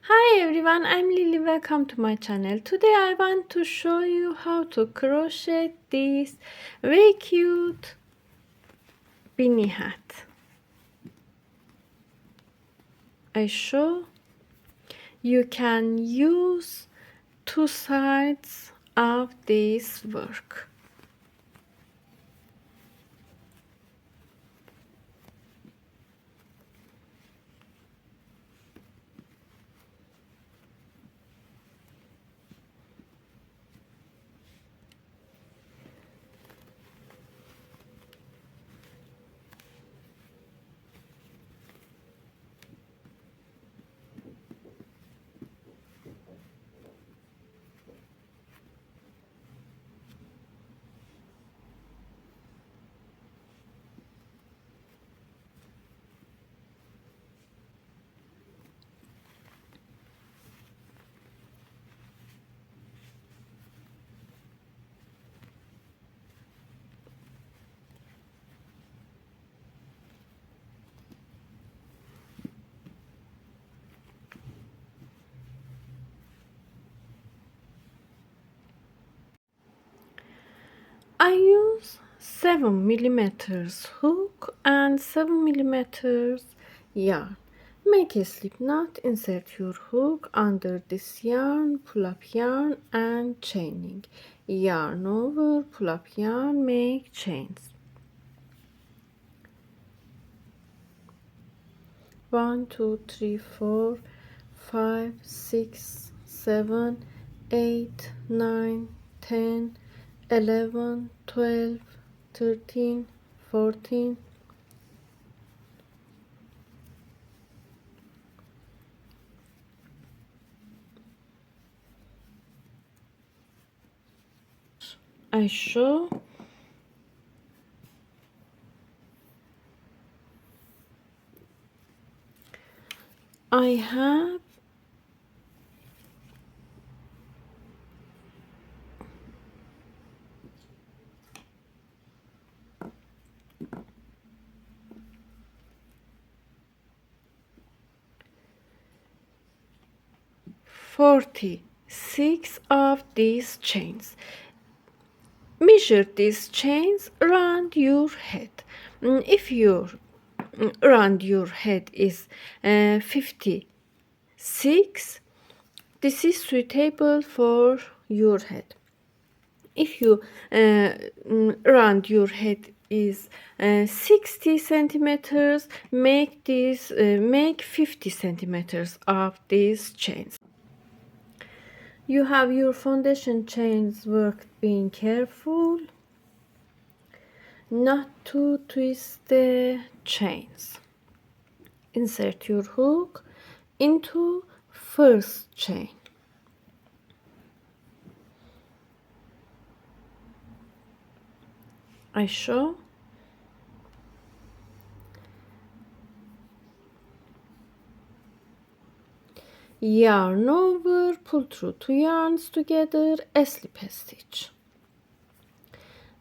Hi everyone, I'm Lily. Welcome to my channel. Today I want to show you how to crochet this very cute beanie hat. I show you can use two sides of this work. I use 7 millimeters hook and 7 millimeters yarn. Make a slip knot, insert your hook under this yarn, pull up yarn and chaining. Yarn over, pull up yarn, make chains. 1, 2, 3, 4, 5, 6, 7, 8, 9, 10, 11, 12, 13, 14. I show I have 46 of these chains. Measure these chains around your head. If your around your head is 56, this is suitable for your head. If you around your head is 60 centimeters, make 50 centimeters of these chains. You have your foundation chains worked, being careful not to twist the chains. Insert your hook into first chain. I show yarn over, pull through two yarns together, a slip stitch.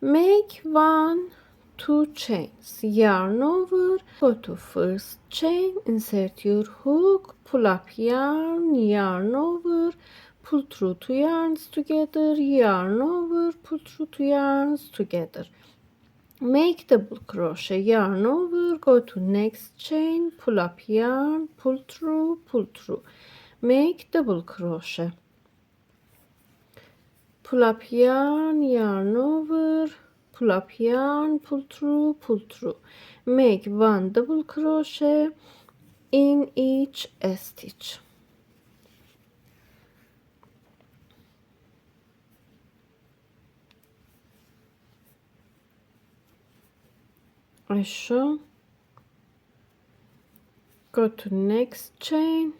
Make 1, 2 chains, yarn over, go to first chain, insert your hook, pull up yarn, yarn over, pull through two yarns together, yarn over, pull through two yarns together. Make double crochet, yarn over, go to next chain, pull up yarn, pull through, make double crochet, pull up yarn, yarn over, pull up yarn, pull through, make 1 double crochet in each stitch. I show, go to next chain,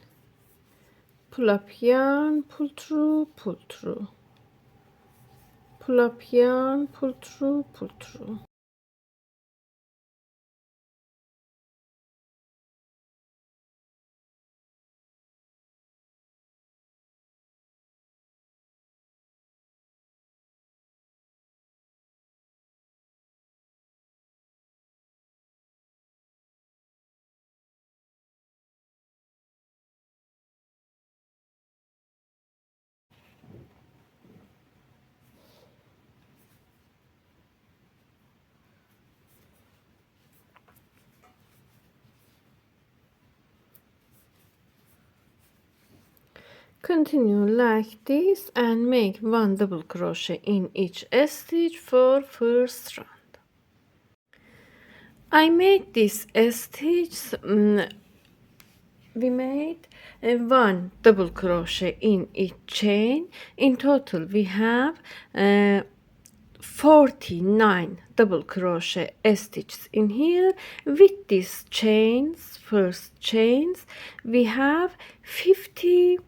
pull up yarn, pull through, pull up yarn, pull through. Continue like this and make 1 double crochet in each stitch for first round. I made this stitch, we made 1 double crochet in each chain. In total we have 49 double crochet stitches in here. With these chains, first chains, we have 50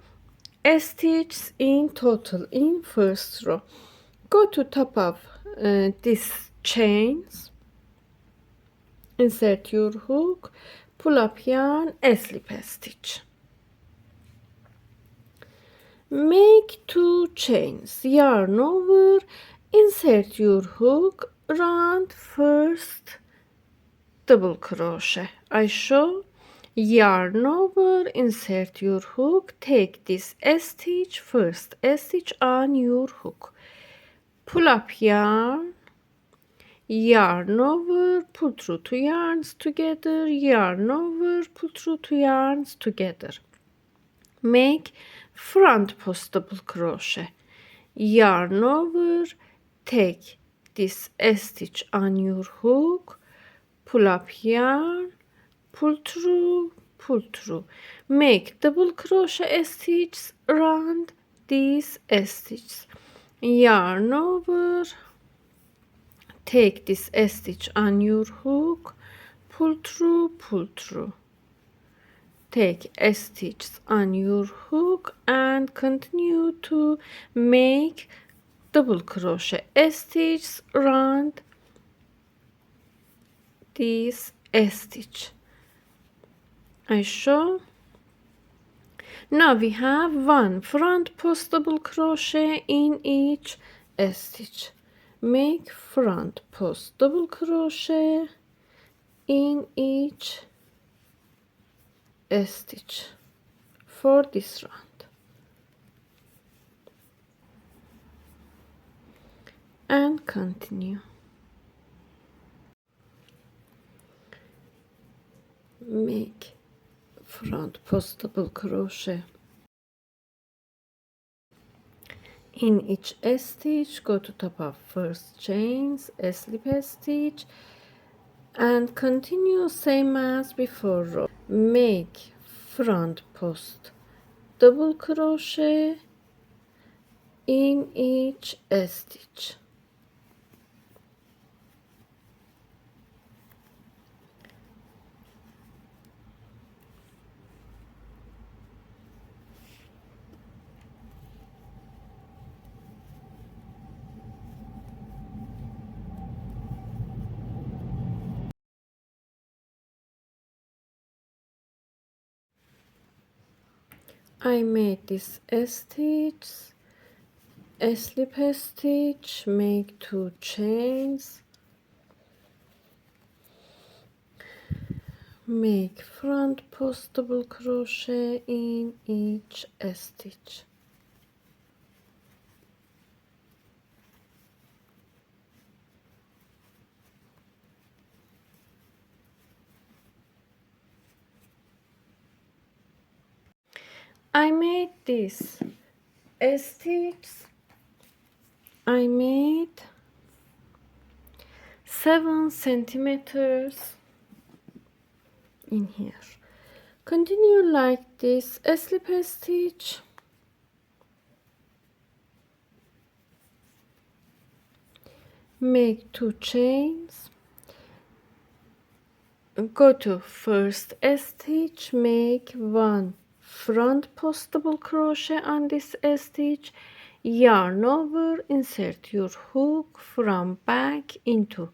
stitches in total in first row. Go to top of these chains, insert your hook, pull up yarn, slip a stitch. Make 2 chains, yarn over, insert your hook, round first double crochet. I show yarn over, insert your hook, take this stitch, first stitch on your hook, pull up yarn, yarn over, pull through 2 yarns together, yarn over, pull through 2 yarns together. Make front post double crochet, yarn over, take this stitch on your hook, pull up yarn, pull through, make double crochet stitches around these stitches, yarn over, take this stitch on your hook, pull through, take stitches on your hook and continue to make double crochet stitches around this stitch. I show. Now we have 1 front post double crochet in each stitch. Make front post double crochet in each stitch for this round and continue. Make front post double crochet in each stitch, go to top of first chains, slip a stitch and continue same as before row. Make front post double crochet in each stitch. I made this stitch, slip a stitch, make 2 chains, make front post double crochet in each stitch. I made this stitch, I made 7 centimeters in here. Continue like this, slip a stitch, make 2 chains, go to first stitch, make 1 front post double crochet on this stitch, yarn over, insert your hook from back into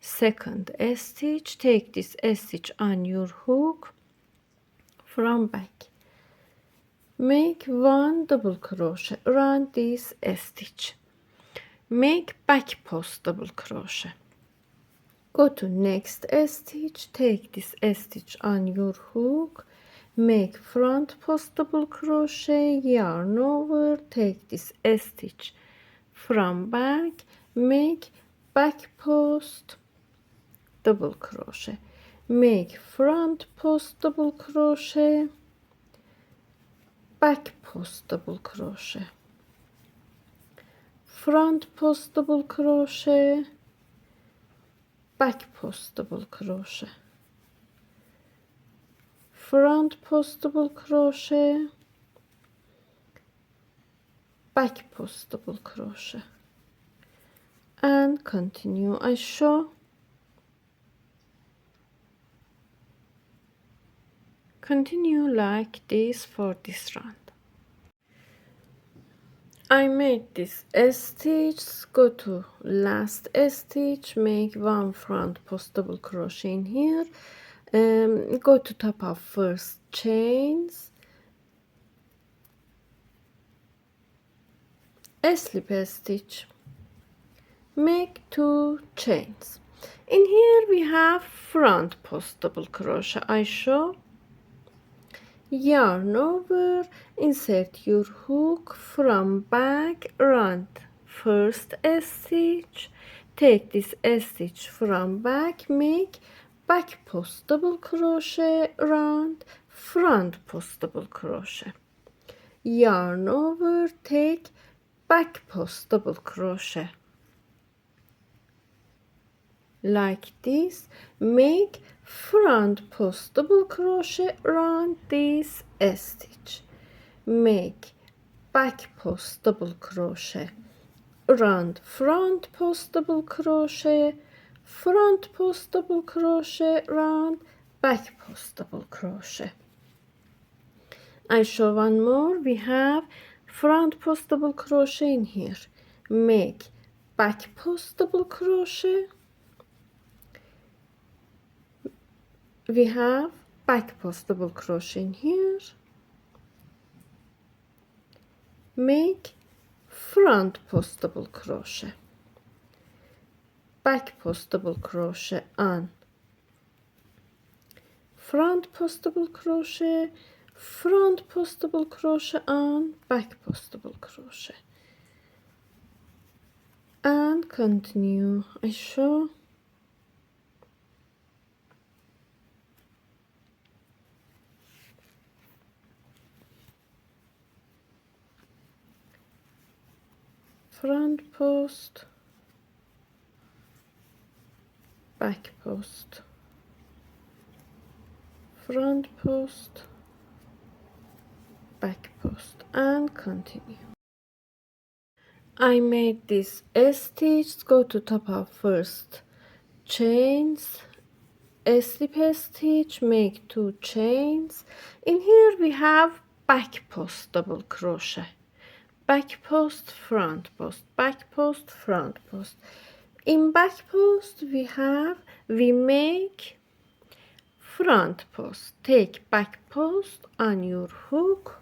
second stitch, take this stitch on your hook from back, make 1 double crochet around this stitch, make back post double crochet, go to next stitch, take this stitch on your hook, make front post double crochet, yarn over, take this stitch from back, make back post double crochet, make front post double crochet, back post double crochet, front post double crochet, back post double crochet, front post double crochet, back post double crochet, and continue. I show. Continue like this for this round. I made this stitch, go to last stitch, make one front post double crochet in here, go to top of first chains, a slip stitch, make 2 chains. In here we have front post double crochet. I show, yarn over, insert your hook from back, round first stitch, take this stitch from back, make back post double crochet, round front post double crochet, yarn over, take back post double crochet like this, make front post double crochet round this stitch, make back post double crochet round front post double crochet, front post double crochet round back post double crochet. I show one more. We have front post double crochet in here, make back post double crochet, we have back post double crochet in here, make front post double crochet, back post double crochet on, front post double crochet, front post double crochet on, back post double crochet, and continue. I show. Front post, back post, front post, back post, and continue. I made this stitch, go to top of first chains, a slip stitch, make 2 chains. In here we have back post double crochet, back post, front post, back post, front post. In back post we make front post, take back post on your hook,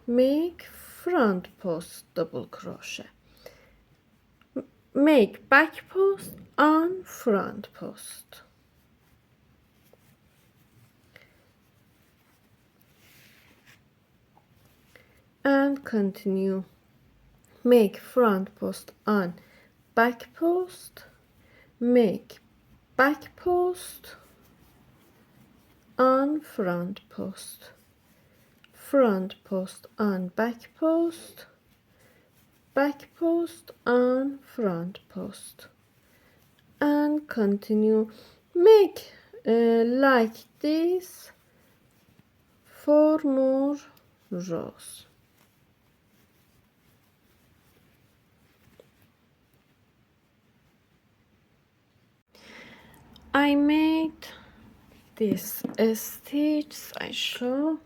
make front post double crochet, make back post on front post, and continue. Make front post on back post, make back post on front post, front post on back post, back post on front post, and continue. Make like this 4 more rows. I made this stitch. I show.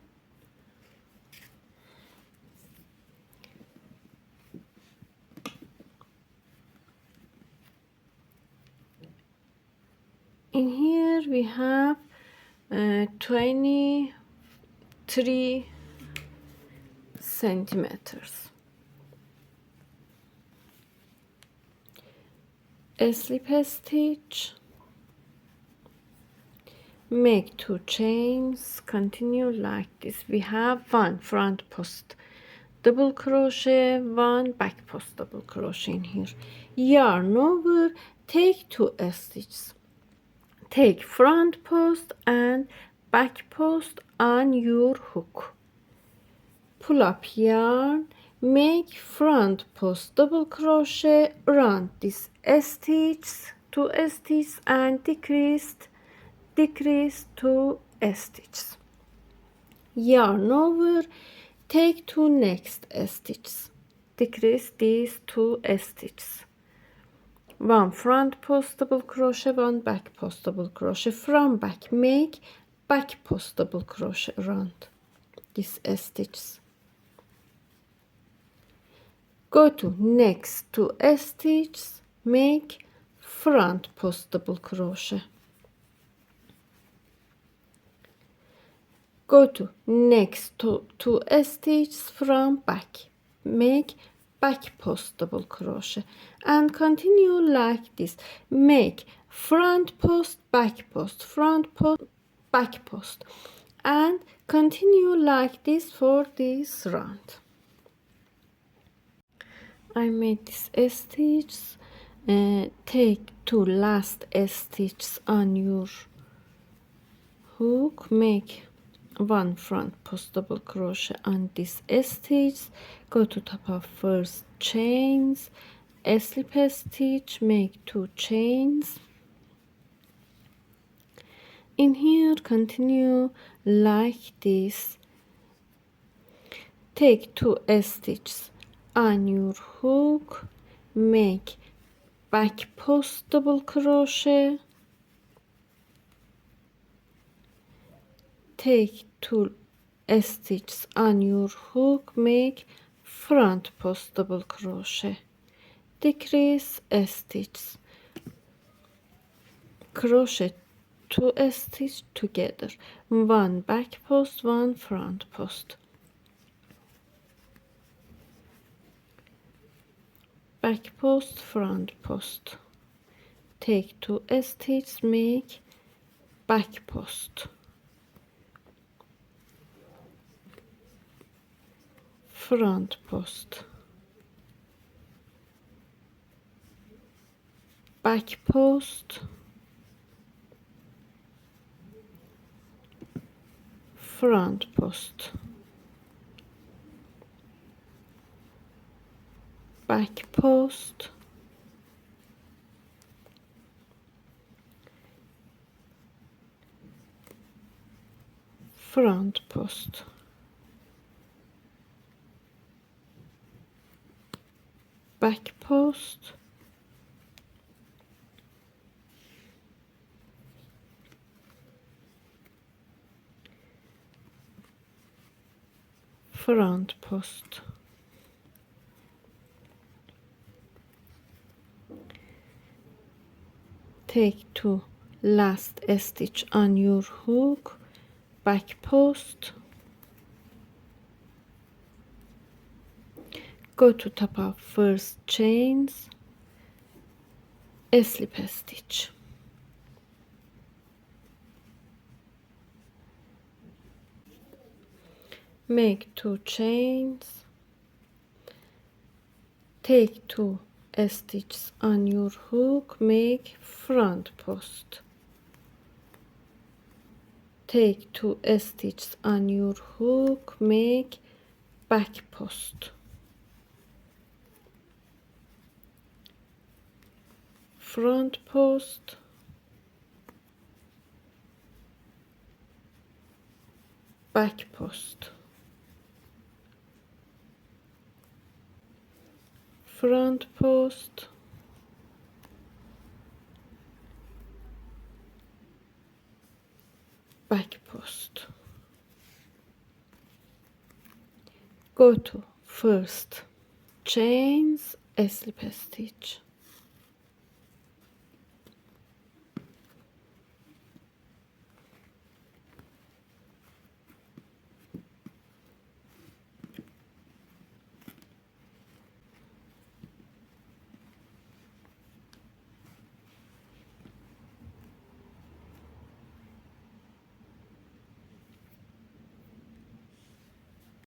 In here we have 23 centimeters. A slip stitch, make 2 chains, continue like this. We have 1 front post double crochet, 1 back post double crochet in here, yarn over, take 2 stitches, take front post and back post on your hook, pull up yarn, make front post double crochet around this stitch, 2 stitches, and decrease 2 stitches. Yarn over, take 2 next stitches, decrease these 2 stitches, 1 front post double crochet, 1 back post double crochet, from back make back post double crochet around this stitches. Go to next 2 stitches, make front post double crochet. Go to next 2 stitches from back, make back post double crochet, and continue like this. Make front post, back post, front post, back post, and continue like this for this round. I made this stitch. Take 2 last stitches on your hook, make 1 front post double crochet on this stitch, go to top of first chains, slip stitch, make 2 chains. In here continue like this. Take 2 stitches on your hook, make back post double crochet, take 2 stitches on your hook, make front post double crochet, decrease stitches, crochet 2 stitches together, 1 back post, 1 front post, back post, front post, take 2 stitches, make back post, front post, back post, front post, back post, front post, back post, front post, take 2 last stitch on your hook, back post, go to top of first chains, slip stitch, make 2 chains, take 2 stitches on your hook, make front post, take 2 stitches on your hook, make back post, front post, back post, front post, back post. Go to first chains, slip stitch,